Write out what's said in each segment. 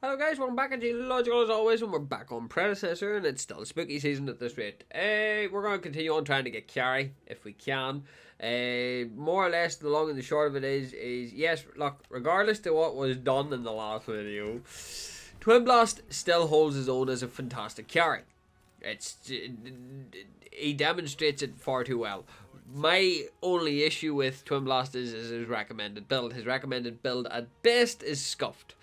Hello guys, welcome back to Logical as always, and we're back on Predecessor, and it's still spooky season at this rate. We're going to continue on trying to get carry, if we can. More or less, the long and the short of it is yes, look, regardless to what was done in the last video, Twin Blast still holds his own as a fantastic carry. He demonstrates it far too well. My only issue with Twin Blast is his recommended build. His recommended build at best is scuffed.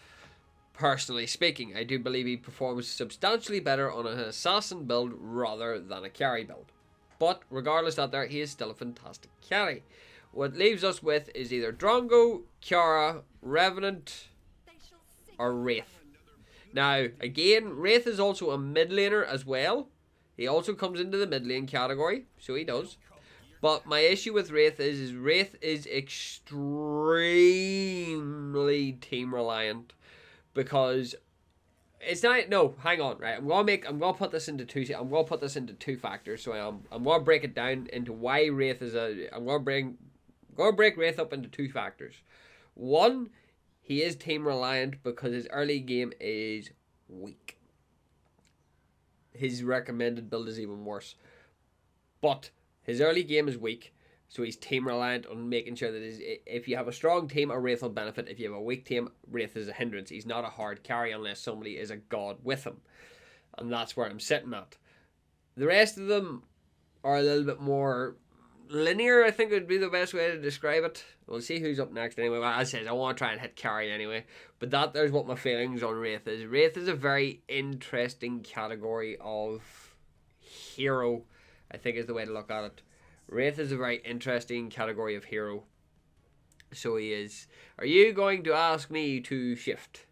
Personally speaking, I do believe he performs substantially better on an assassin build rather than a carry build. But regardless of that, he is still a fantastic carry. What leaves us with is either Drongo, Kiara, Revenant, or Wraith. Now, again, Wraith is also a mid laner as well. He also comes into the mid lane category, so he does. But my issue with Wraith is Wraith is extremely team reliant. Because it's not, no, hang on, right? I'm gonna put this into two factors. So I'm gonna break it down into why Wraith is I'm gonna break Wraith up into two factors. One, he is team reliant because his early game is weak. His recommended build is even worse. But his early game is weak. So he's team reliant on making sure that if you have a strong team, a Wraith will benefit. If you have a weak team, Wraith is a hindrance. He's not a hard carry unless somebody is a god with him. And that's where I'm sitting at. The rest of them are a little bit more linear, I think would be the best way to describe it. We'll see who's up next anyway. Well, as I said, I want to try and hit carry anyway. But there's what my feelings on Wraith is. Wraith is a very interesting category of hero, I think is the way to look at it. Wraith is a very interesting category of hero. So he is. Are you going to ask me to shift?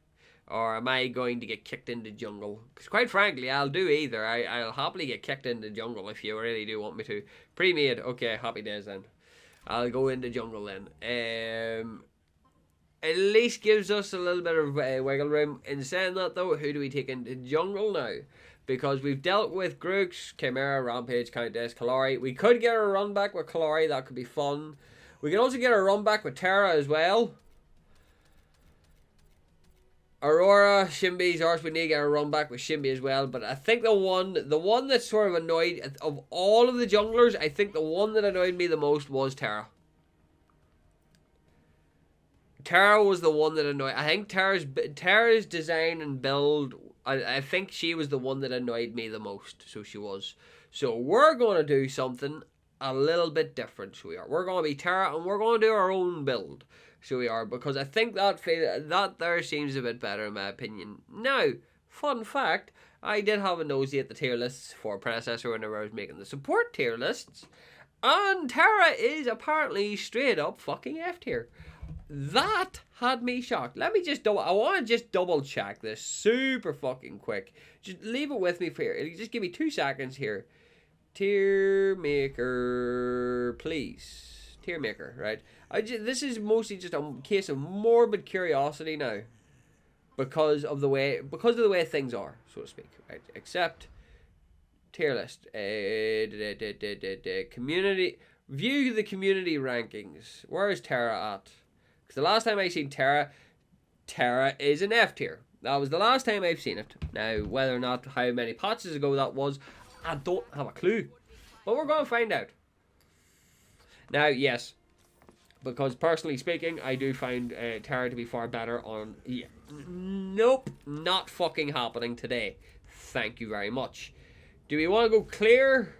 Or am I going to get kicked into jungle? Because quite frankly, I'll do either. I'll happily get kicked into jungle if you really do want me to. Pre-made. Okay, happy days then. I'll go into jungle then. At least gives us a little bit of wiggle room. In saying that though, who do we take into jungle now? Because we've dealt with Grooks, Chimera, Rampage, Countess, Kalari. We could get a run back with Kalari. That could be fun. We can also get a run back with TERRA as well. Aurora, Shimby, Zars, we need to get a run back with Shimby as well. But I think the one that sort of annoyed, of all of the junglers, I think the one that annoyed me the most was TERRA. TERRA was the one that annoyed. I think TERRA's design and build, I think she was the one that annoyed me the most. So she was. So we're going to do something a little bit different. So we are. We're going to be TERRA and we're going to do our own build. So we are. Because I think that there seems a bit better in my opinion. Now, fun fact, I did have a nosy at the tier lists for Predecessor whenever I was making the support tier lists. And TERRA is apparently straight up fucking F tier. That had me shocked. I want to just double check this super fucking quick. Just leave it with me for here. Just give me 2 seconds here. Tier maker, please. Tier maker, right? This is mostly just a case of morbid curiosity now, because of the way things are, so to speak, right? Except tier list, community, view the community rankings. Where is TERRA at? Because the last time I seen TERRA is an F tier. That was the last time I've seen it. Now, whether or not how many patches ago that was, I don't have a clue. But we're going to find out. Now, yes, because personally speaking, I do find TERRA to be far better on... Yeah, nope, not fucking happening today. Thank you very much. Do we want to go clear?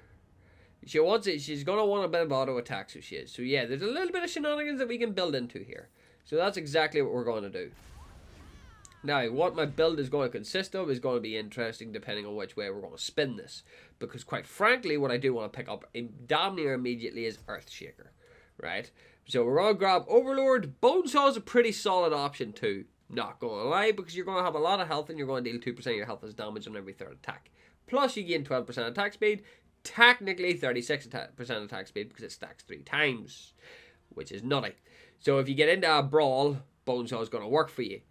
She wants it. She's going to want a bit of auto attack, so she is. So yeah, there's a little bit of shenanigans that we can build into here. So that's exactly what we're going to do. Now, what my build is going to consist of is going to be interesting depending on which way we're going to spin this. Because quite frankly, what I do want to pick up damn near immediately is Earthshaker. Right? So we're going to grab Overlord. Bonesaw is a pretty solid option too. Not going to lie, because you're going to have a lot of health and you're going to deal 2% of your health as damage on every third attack. Plus you gain 12% attack speed. Technically 36% attack speed because it stacks 3 times. Which is nutty. So if you get into a brawl, Bonesaw is going to work for you.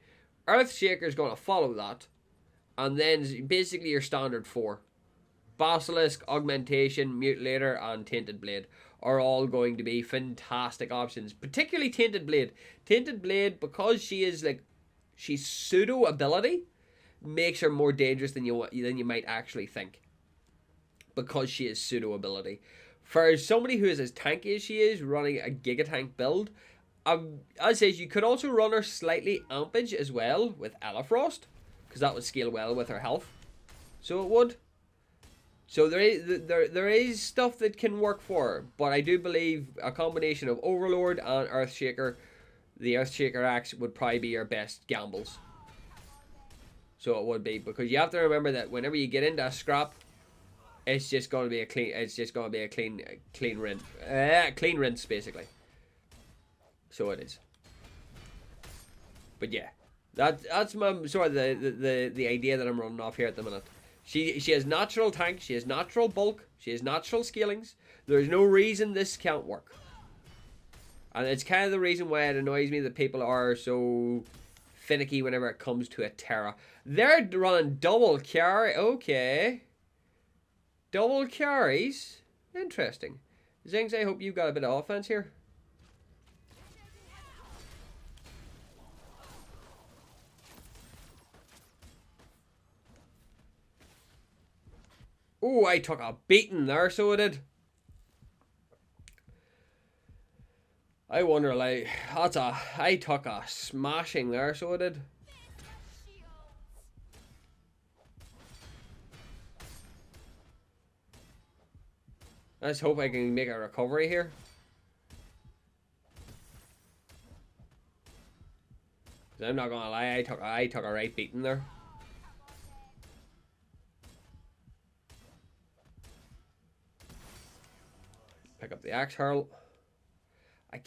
Earthshaker is going to follow that. And then basically your standard 4. Basilisk, Augmentation, Mutilator, and Tainted Blade are all going to be fantastic options. Particularly Tainted Blade. Tainted Blade, because she's pseudo ability, makes her more dangerous than you might actually think, because she is pseudo ability. For somebody who is as tanky as she is, running a Giga Tank build, as says, you could also run her slightly ampage as well with Elefrost, because that would scale well with her health. So it would. So there is stuff that can work for her, but I do believe a combination of Overlord and Earthshaker, the Earthshaker axe would probably be your best gambles. So it would be, because you have to remember that whenever you get into a scrap, it's just going to be a clean. It's just going to be a clean rinse basically. So it is. But yeah, that's my sort of the idea that I'm running off here at the minute. She has natural tank, she has natural bulk, she has natural scalings. There's no reason this can't work. And it's kind of the reason why it annoys me that people are so finicky whenever it comes to a Terra. They're running double carry. Okay. Double carries. Interesting. Zings, I hope you've got a bit of offense here. Oh, I took a beating there, so I did. I wonder, like, I took a smashing there, so I did. Let's hope I can make a recovery here. I'm not gonna lie, I took a right beating there. Pick up the axe hurl. I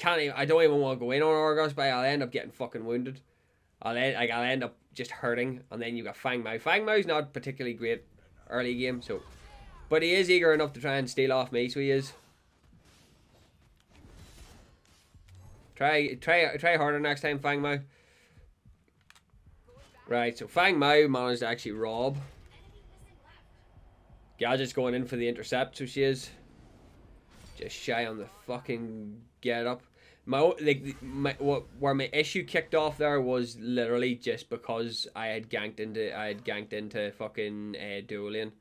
don't even want to go in on Argos, but I'll end up getting fucking wounded. I'll end up just hurting, and then you got Fang Mao. Fang Mao's not particularly great early game, so, but he is eager enough to try and steal off me, so he is. Try harder next time, Fang Mao. Right, so Fang Mao managed to actually rob. Gadget's going in for the intercept, so she is. Just shy on the fucking get up. Where my issue kicked off there was literally just because I had ganked into fucking dual lane.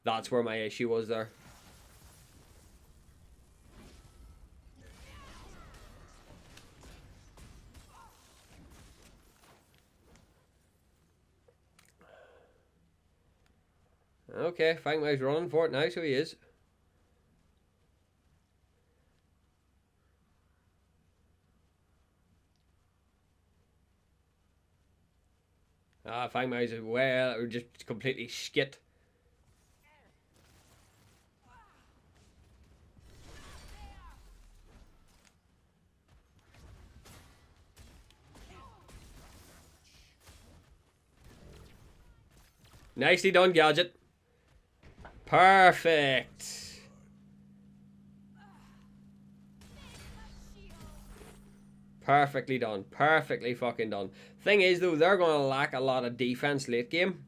That's where my issue was there. Okay, Fang Mao's running for it now, so he is. Fang Mao's well, or just completely skit. Nicely done, Gadget. Perfect. Perfectly done. Perfectly fucking done. Thing is, though, they're going to lack a lot of defense late game.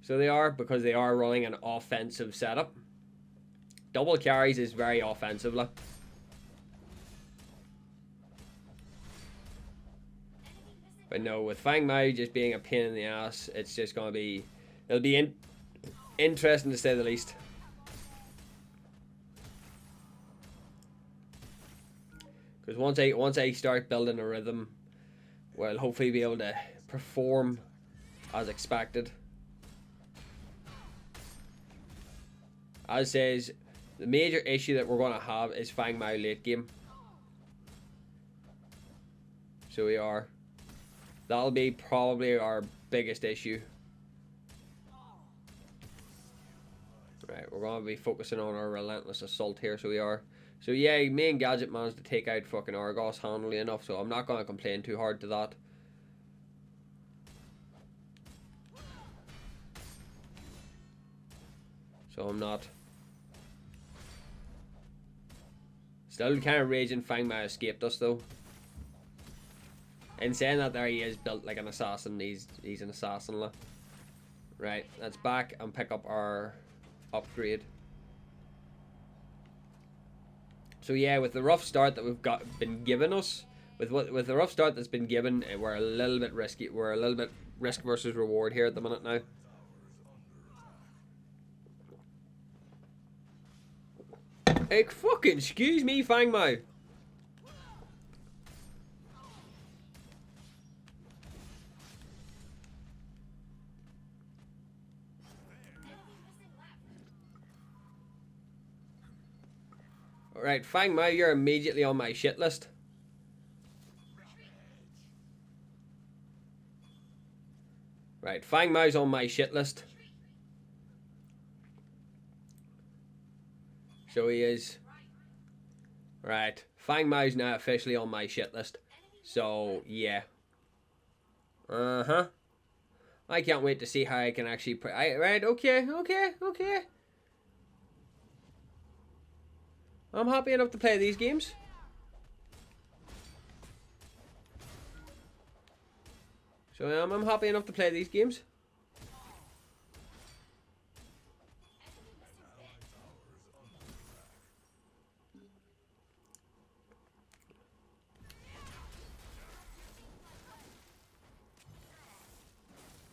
So they are, because they are running an offensive setup. Double carries is very offensive. Look. But no, with Fang Mao just being a pain in the ass, it's just going to be... It'll be interesting to say the least. Because once I start building a rhythm, well, hopefully be able to perform as expected. As says, the major issue that we're going to have is Fang Mao late game. So we are. That'll be probably our biggest issue. Right, we're going to be focusing on our relentless assault here, so we are. So yeah, me and Gadget managed to take out fucking Argos handily enough, so I'm not going to complain too hard to that. So I'm not. Still kind of raging Fang Mao escaped us though. In saying that, there he is, built like an assassin. He's an assassin. Right, let's back and pick up our upgrade. So yeah, with the rough start that we've been given us, with the rough start that's been given, we're a little bit risky. We're a little bit risk versus reward here at the minute now. Hey, fucking excuse me, Fang Mao. Alright, Fang Mao, you're immediately on my shit list. Right, Fang Mao's on my shit list. So he is. Right, Fang Mao's now officially on my shit list. So, yeah. Uh-huh. I can't wait to see how I can actually put... Right, okay. I'm happy enough to play these games. So I'm happy enough to play these games.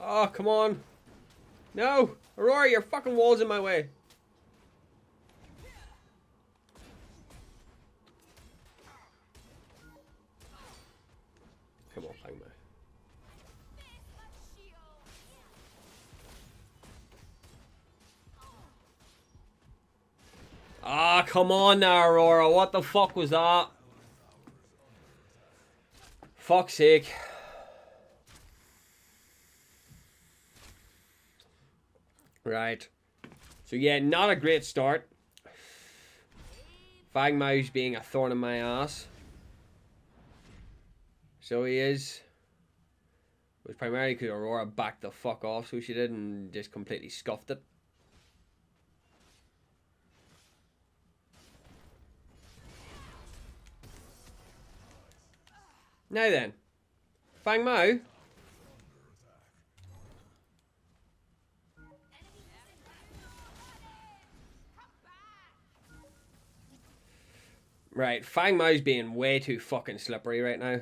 Oh, come on. No! Aurora, your fucking wall's in my way. Come on, Fang Mao. Ah, come on now, Aurora. What the fuck was that? Fuck's sake. Right. So yeah, not a great start. Fang Mao's being a thorn in my ass. So he is. It was primarily because Aurora backed the fuck off, so she did, and just completely scuffed it. Now then, Fang Mao. Right, Fang Mao's being way too fucking slippery right now.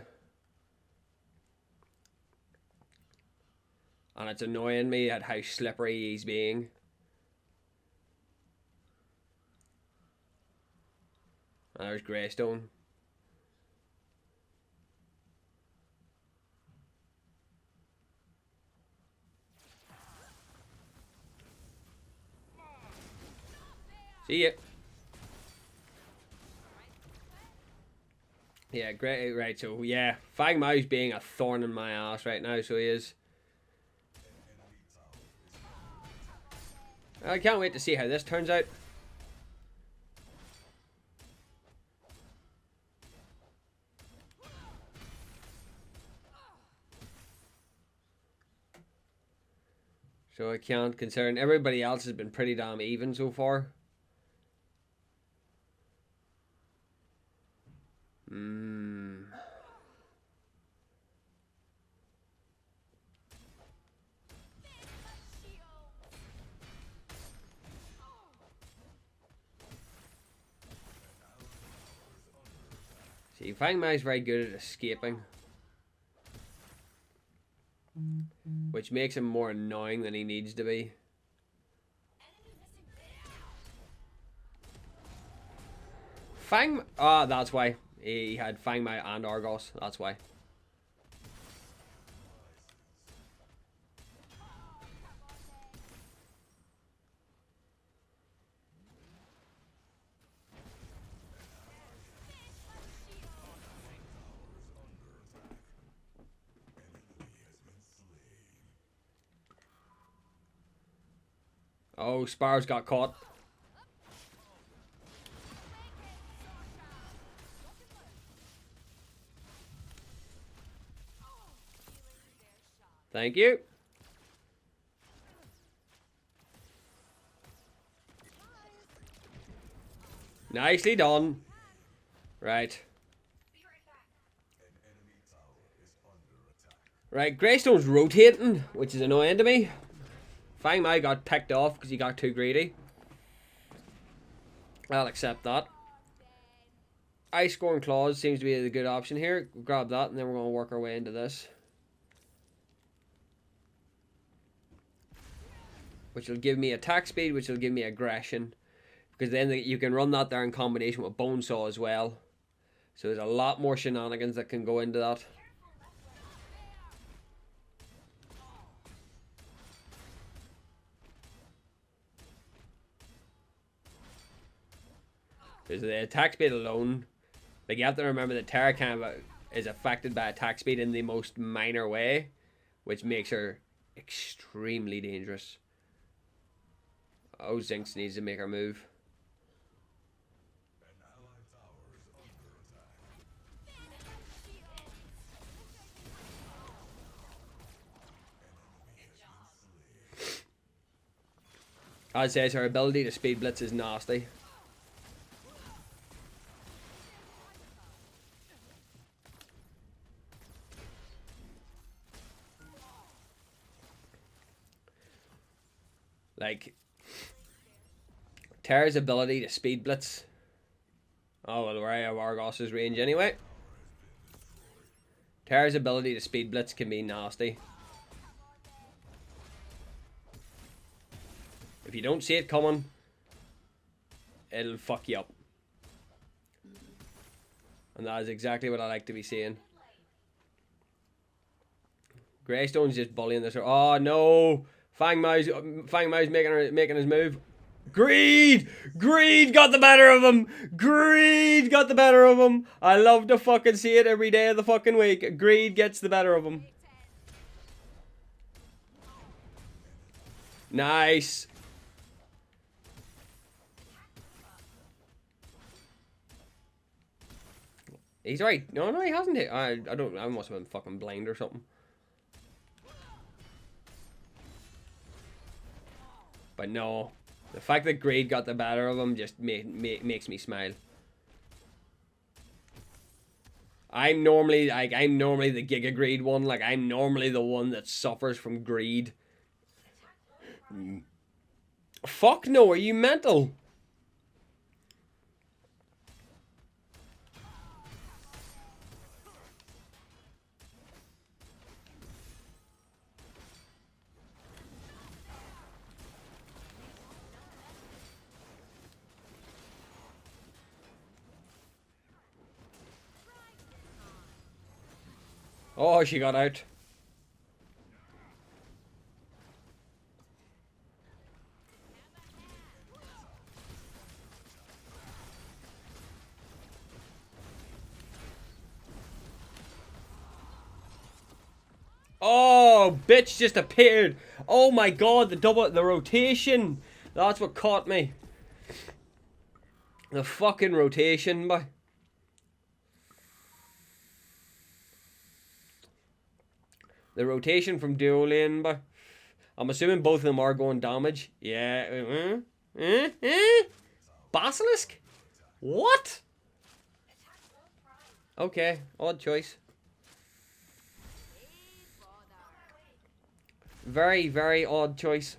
And it's annoying me at how slippery he's being. And there's Greystone. See ya. Yeah, great. Right, so yeah, Fang Mao's being a thorn in my ass right now, so he is. I can't wait to see how this turns out. So I can't, considering everybody else has been pretty damn even so far. See, Fang Mai's very good at escaping. Which makes him more annoying than he needs to be. That's why. He had Fang Mai and Argos. That's why. Oh, Sparrow's got caught. Thank you. Nicely done. Right. Right, Greystone's rotating, which is annoying to me. Fang Mai got picked off because he got too greedy. I'll accept that. Ice Scoring Claws seems to be the good option here. Grab that and then we're going to work our way into this. which will give me attack speed, which will give me aggression. Because then you can run that there in combination with Bonesaw as well. So there's a lot more shenanigans that can go into that. Because the attack speed alone, like you have to remember that TERRA kind of is affected by attack speed in the most minor way, which makes her extremely dangerous. Oh, Zinx needs to make her move. I'd say her ability to speed blitz is nasty. Like, TERRA's ability to speed blitz. Oh, well, we're out of Argos's range anyway. TERRA's ability to speed blitz can be nasty. If you don't see it coming, it'll fuck you up. And that is exactly what I like to be seeing. Greystone's just bullying this. Oh no! Fang Mao's making his move. Greed! Greed got the better of him! Greed got the better of him! I love to fucking see it every day of the fucking week. Greed gets the better of him. Nice. He's right. No, he hasn't hit. I must have been fucking blind or something. But no. The fact that Greed got the better of him just makes me smile. I'm normally the Giga Greed one. Like, I'm normally the one that suffers from greed. Fuck no, are you mental? Oh, she got out. Oh, bitch just appeared. Oh my god, the rotation. That's what caught me. The fucking rotation, boy. The rotation from dual lane, but I'm assuming both of them are going damage. Yeah. Basilisk? What? Okay, odd choice. Very, very odd choice.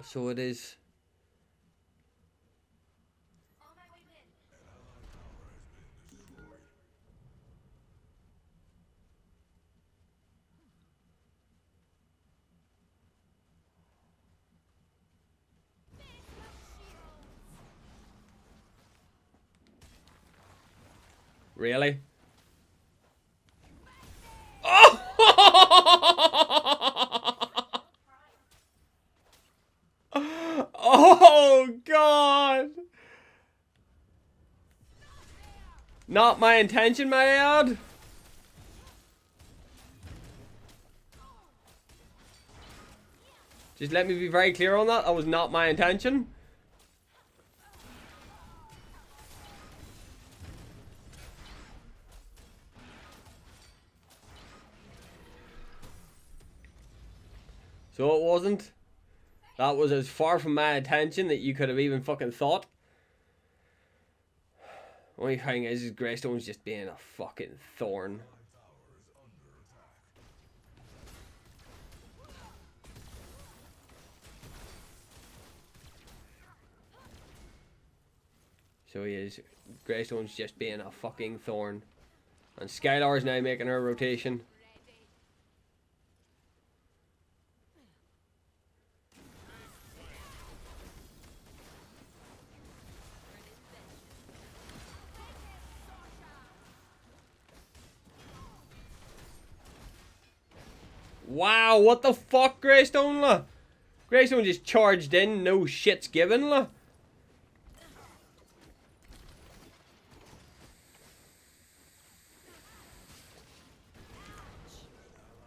So it is. Really? Oh! Oh god! Not my intention, my ad. Just let me be very clear on that. That was not my intention. So it wasn't. That was as far from my intention that you could have even fucking thought. Only thing is Greystone's just being a fucking thorn. So he is. Greystone's just being a fucking thorn. And Skylar's now making her rotation. Wow, what the fuck, Greystone, la? Greystone just charged in, no shit's given, la.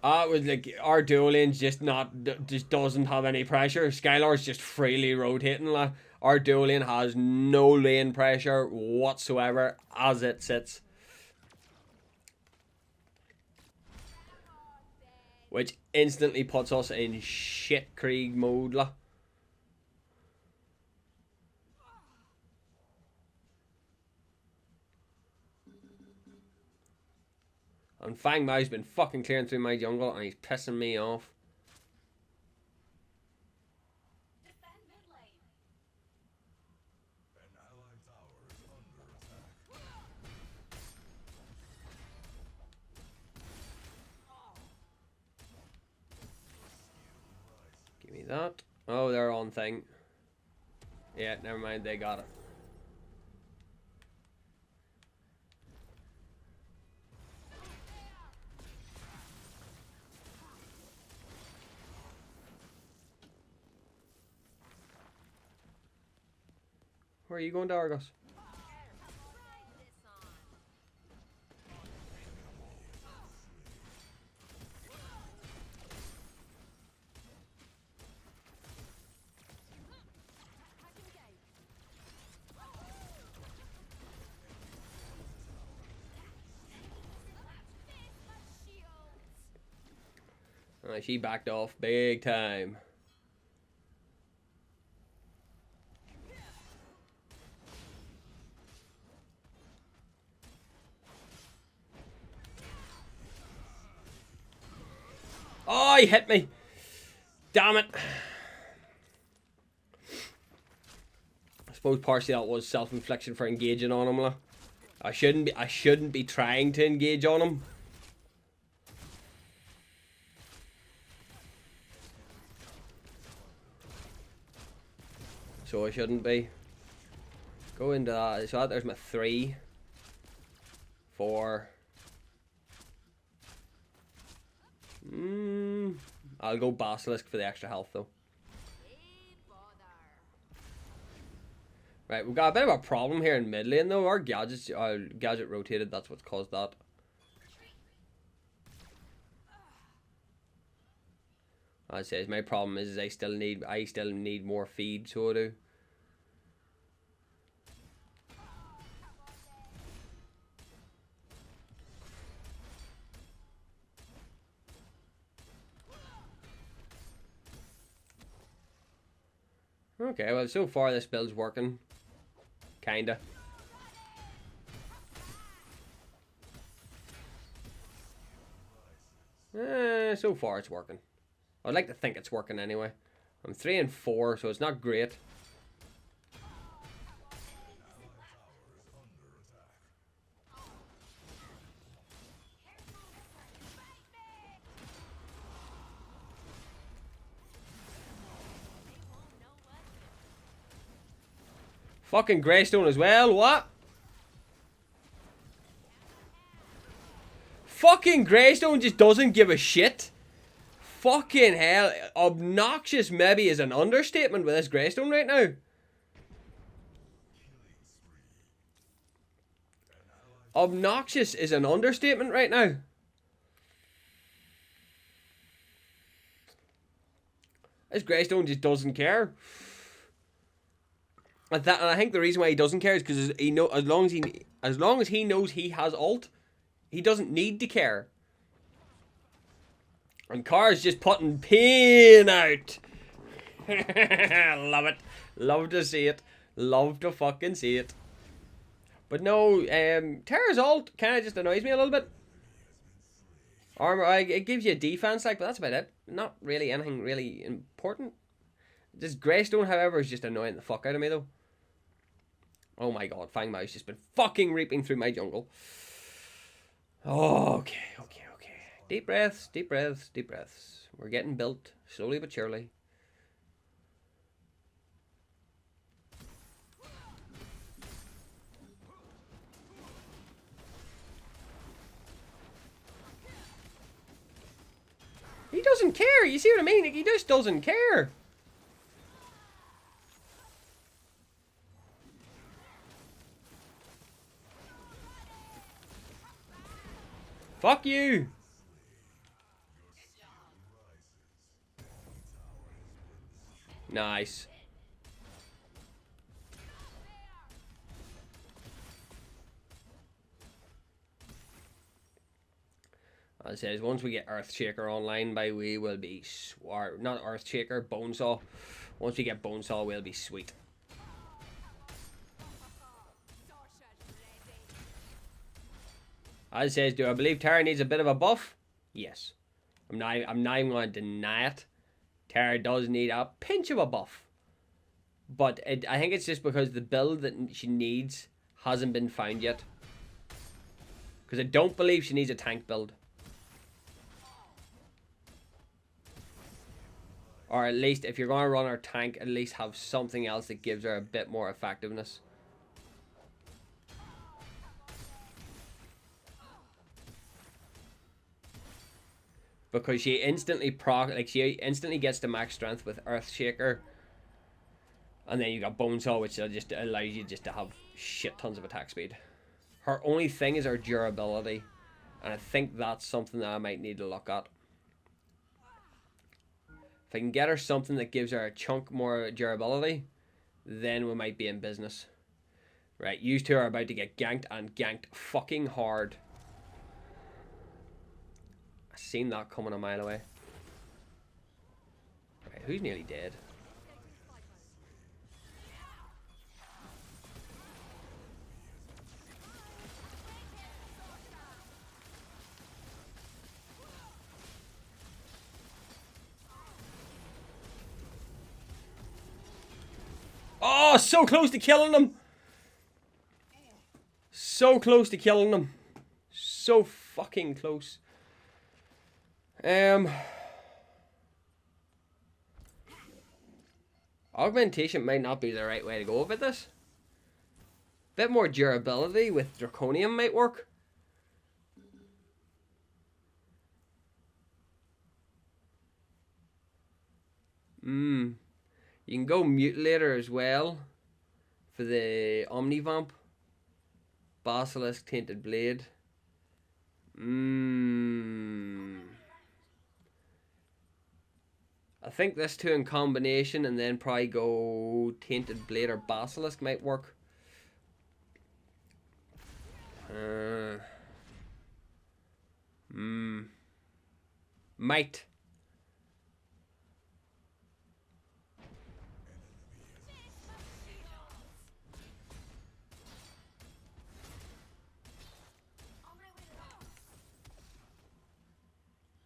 It was like our dual lane's just doesn't have any pressure. Skylar's just freely rotating, la. Our dual lane has no lane pressure whatsoever as it sits. Which instantly puts us in shit Krieg mode, la. And Fang Mao's been fucking clearing through my jungle and he's pissing me off. Give me that. Oh, they're on thing. Yeah, never mind, they got it. Where are you going to, Argos? She backed off big time. Oh, he hit me. Damn it. I suppose partially that was self-infliction for engaging on him, la. I shouldn't be trying to engage on him. So I shouldn't be. Go into that. So there's my 3, 4. I'll go Basilisk for the extra health though. Right, we've got a bit of a problem here in mid lane though. Our gadget rotated, that's what's caused that. As I say, my problem is I still need more feed, so I do. Okay, well so far this build's working. Kinda. So far it's working. I'd like to think it's working anyway. I'm 3 and 4, so it's not great. Fucking Greystone as well, what? Fucking Greystone just doesn't give a shit. Fucking hell. Obnoxious maybe is an understatement with this Greystone right now. Obnoxious is an understatement right now. This Greystone just doesn't care. And I think the reason why he doesn't care is because he know as long as he knows he has ult, he doesn't need to care. And Car's just putting pain out. Love it. Love to see it. Love to fucking see it. But no, Terra's ult kind of just annoys me a little bit. Armor, it gives you a defense, like, but that's about it. Not really anything really important. This Greystone, however, is just annoying the fuck out of me, though. Oh my god, Fang Mao's just been fucking reaping through my jungle. Oh, okay. Deep breaths, deep breaths, deep breaths. We're getting built, slowly but surely. He doesn't care. You see what I mean? Like, he just doesn't care. Fuck you. Nice. As it says, once we get Earthshaker online, we will be not Earthshaker, Bonesaw. Once we get Bonesaw, we'll be sweet. As it says, do I believe Terra needs a bit of a buff? Yes. I'm not even going to deny it. Terra does need a pinch of a buff. But I think it's just because the build that she needs hasn't been found yet. Because I don't believe she needs a tank build. Or at least, if you're going to run her tank, at least have something else that gives her a bit more effectiveness. Because she instantly gets to max strength with Earthshaker. And then you got Bonesaw, which just allows you just to have shit tons of attack speed. Her only thing is her durability. And I think that's something that I might need to look at. If I can get her something that gives her a chunk more durability, then we might be in business. Right, you two are about to get ganked, and ganked fucking hard. I seen that coming a mile away. Right, who's nearly dead? Oh, so close to killing them. So close to killing them. So fucking close. Augmentation might not be the right way to go with this. Bit more durability with Draconium might work. You can go Mutilator as well for the Omnivamp. Basilisk, Tainted Blade. I think this two in combination, and then probably go Tainted Blade or Basilisk might work. Might.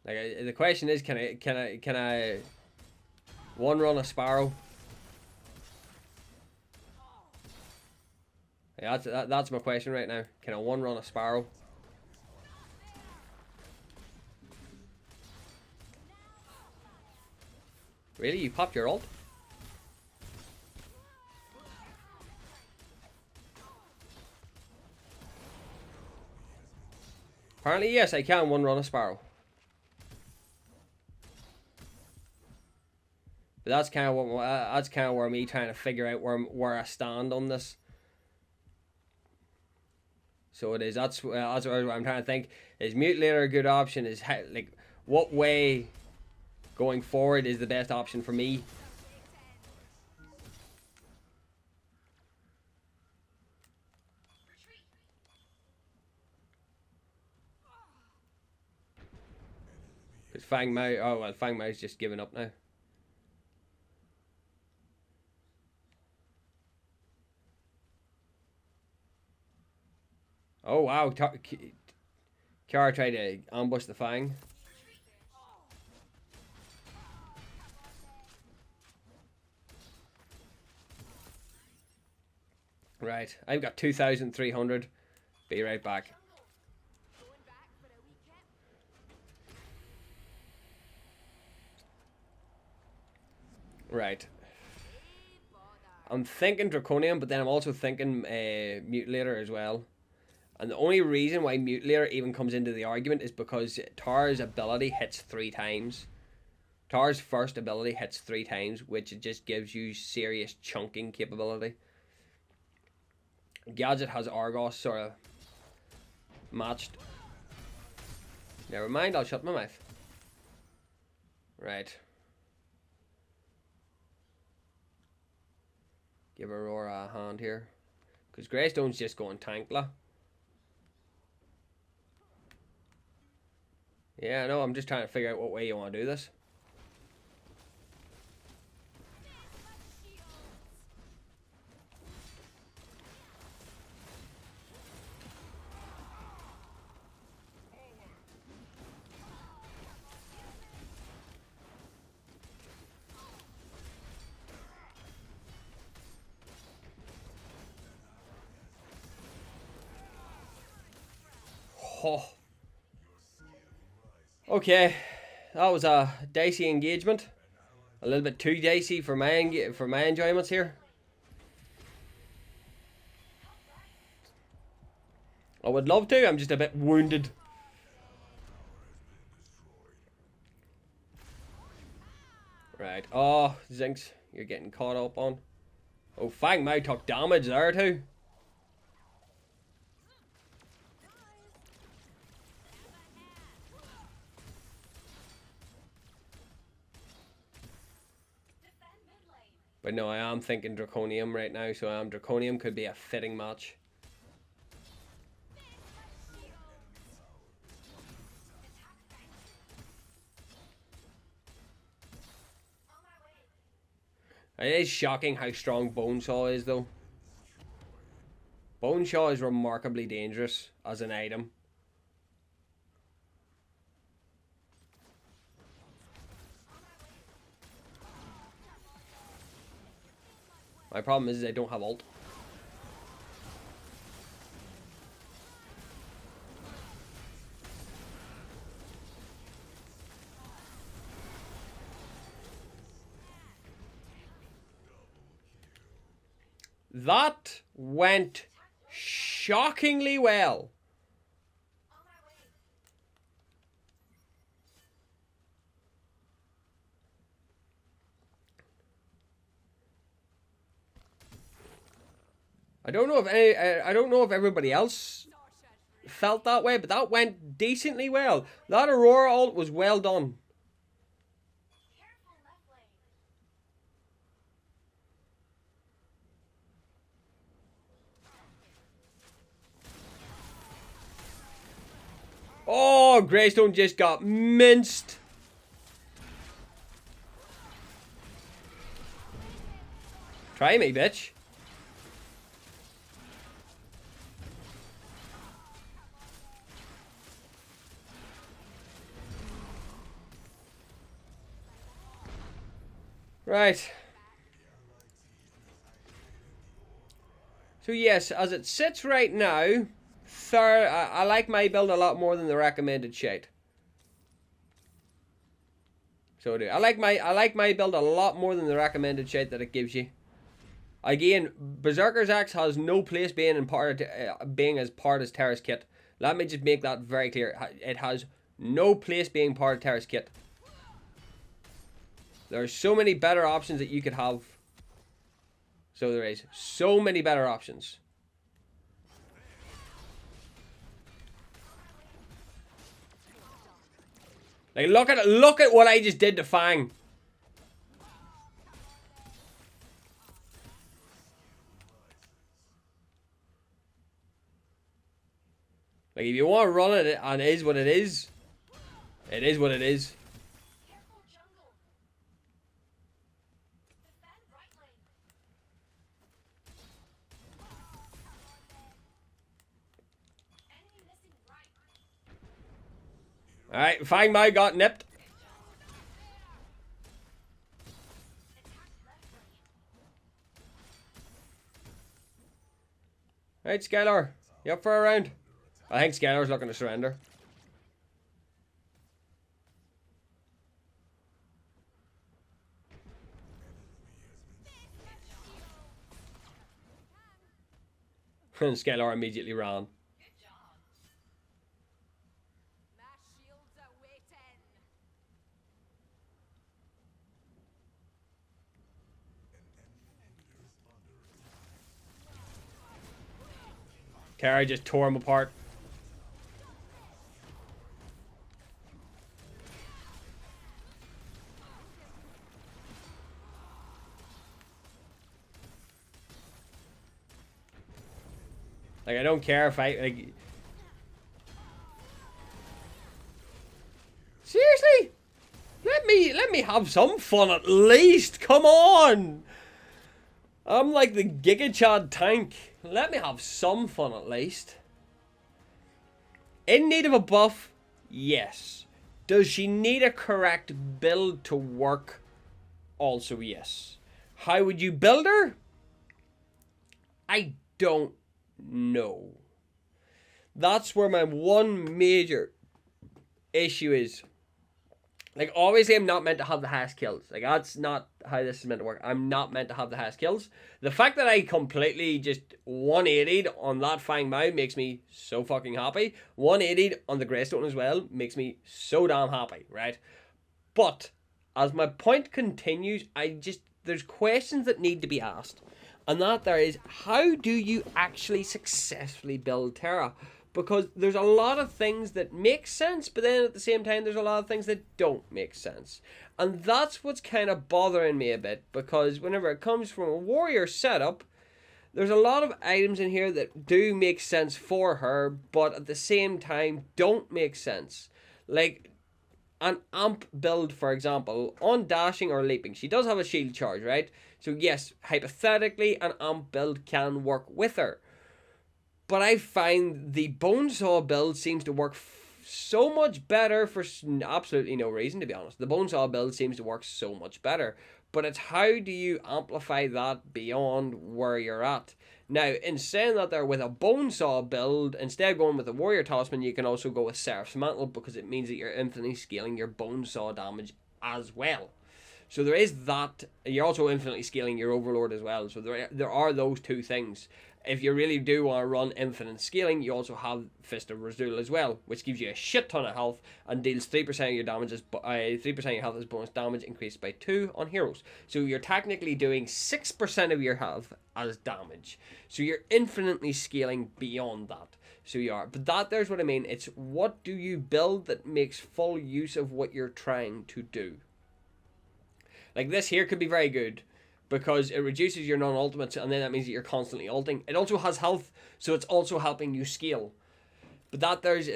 Like, the question is, can I one run a Sparrow? Yeah, that's my question right now. Can I one run a Sparrow? Really? You popped your ult? Apparently, yes, I can one run a Sparrow. But that's kind of where me trying to figure out where I stand on this. So it is. That's what I'm trying to think. Is Mutilator a good option? Is how, like, what way going forward is the best option for me? Because Fang Mao, Fang Mao's just giving up now. Oh wow, Kiara tried to ambush the Fang. Right, I've got 2,300. Be right back. Right. I'm thinking Draconium, but then I'm also thinking Mutilator as well. And the only reason why Mutilator even comes into the argument is because Tara's ability hits 3 times. Tar's first ability hits 3 times, which it just gives you serious chunking capability. Gadget has Argos sort of matched. Never mind, I'll shut my mouth. Right. Give Aurora a hand here. Because Greystone's just going tankla. Yeah, I know, I'm just trying to figure out what way you want to do this. Oh. Okay, that was a dicey engagement. A little bit too dicey for my enjoyments here. I would love to, I'm just a bit wounded. Right, oh, Zinx, you're getting caught up on. Oh, Fang Mao took damage there too. But no, I am thinking Draconium right now, so Draconium could be a fitting match. It is shocking how strong Bonesaw is, though. Bonesaw is remarkably dangerous as an item. My problem is I don't have ult. That went shockingly well. I don't know if everybody else felt that way, but that went decently well. That Aurora ult was well done. Oh, Greystone just got minced. Try me, bitch. Right. So yes, as it sits right now, I like my build a lot more than the recommended shite. So do I like my build a lot more than the recommended shite that it gives you. Again, Berserker's Axe has no place being as part as Terra's kit. Let me just make that very clear. It has no place being part of Terra's kit. There are so many better options that you could have. So there is so many better options. Like, look at what I just did to Fang. Like, if you want to run it and it is what it is, it is what it is. Alright, Fang Mao got nipped. Alright, Skylar, you up for a round? I think Skylar's looking to surrender. And Skylar immediately ran. Terra just tore him apart. Like, I don't care if I, like... Seriously? Let me have some fun at least. Come on. I'm like the Giga Chad tank. Let me have some fun at least. In need of a buff? Yes. Does she need a correct build to work? Also yes. How would you build her? I don't know. That's where my one major issue is. Like, obviously, I'm not meant to have the highest kills. Like, that's not how this is meant to work. I'm not meant to have the highest kills. The fact that I completely just 180'd on that Fang Mao makes me so fucking happy. 180'd on the Greystone as well makes me so damn happy, right? But, as my point continues, there's questions that need to be asked. And that there is, how do you actually successfully build Terra? Because there's a lot of things that make sense, but then at the same time, there's a lot of things that don't make sense. And that's what's kind of bothering me a bit, because whenever it comes from a warrior setup, there's a lot of items in here that do make sense for her, but at the same time, don't make sense. Like, an amp build, for example, on dashing or leaping, she does have a shield charge, right? So yes, hypothetically, an amp build can work with her. But I find the Bonesaw build seems to work so much better for absolutely no reason, to be honest. The Bonesaw build seems to work so much better. But it's how do you amplify that beyond where you're at? Now, in saying that there, with a Bonesaw build, instead of going with a Warrior Talisman, you can also go with Seraph's Mantle, because it means that you're infinitely scaling your Bonesaw damage as well. So there is that. You're also infinitely scaling your Overlord as well. So there are those two things. If you really do want to run infinite scaling, you also have Fist of Razul as well, which gives you a shit ton of health and deals 3% of your damage as 3% of your health as bonus damage, increased by 2 on heroes. So you're technically doing 6% of your health as damage. So you're infinitely scaling beyond that. So you are. But there's what I mean. It's what do you build that makes full use of what you're trying to do. Like, this here could be very good, because it reduces your non-ultimates, and then that means that you're constantly ulting. It also has health, so it's also helping you scale. But there's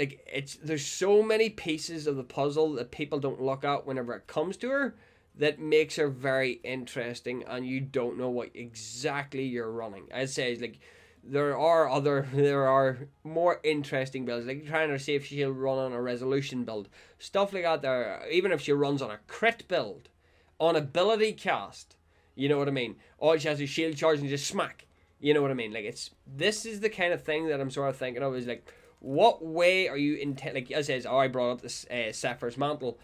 so many pieces of the puzzle that people don't look at whenever it comes to her that makes her very interesting, and you don't know what exactly you're running. I'd say, like, there are more interesting builds, like trying to see if she'll run on a resolution build, stuff like that. There, even if she runs on a crit build, on ability cast. You know what I mean? All she has is shield charge and just smack. You know what I mean? Like, this is the kind of thing that I'm sort of thinking of, is like, what way are you like, as I says, I brought up this Zephyr's Mantle,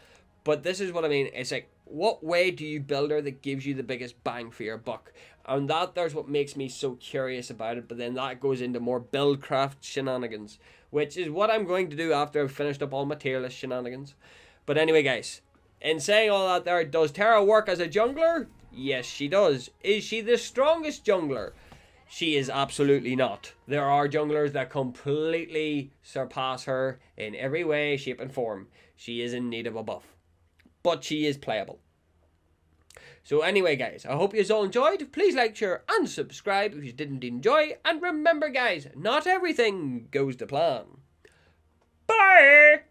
but this is what I mean. It's like, what way do you build her that gives you the biggest bang for your buck? And there's what makes me so curious about it. But then that goes into more buildcraft shenanigans, which is what I'm going to do after I've finished up all my tier list shenanigans. But anyway, guys, in saying all that there, does Terra work as a jungler? Yes, she does. Is she the strongest jungler? She is absolutely not. There are junglers that completely surpass her in every way, shape, and form. She is in need of a buff. But she is playable. So anyway, guys, I hope you all enjoyed. Please like, share, and subscribe if you didn't enjoy. And remember, guys, not everything goes to plan. Bye!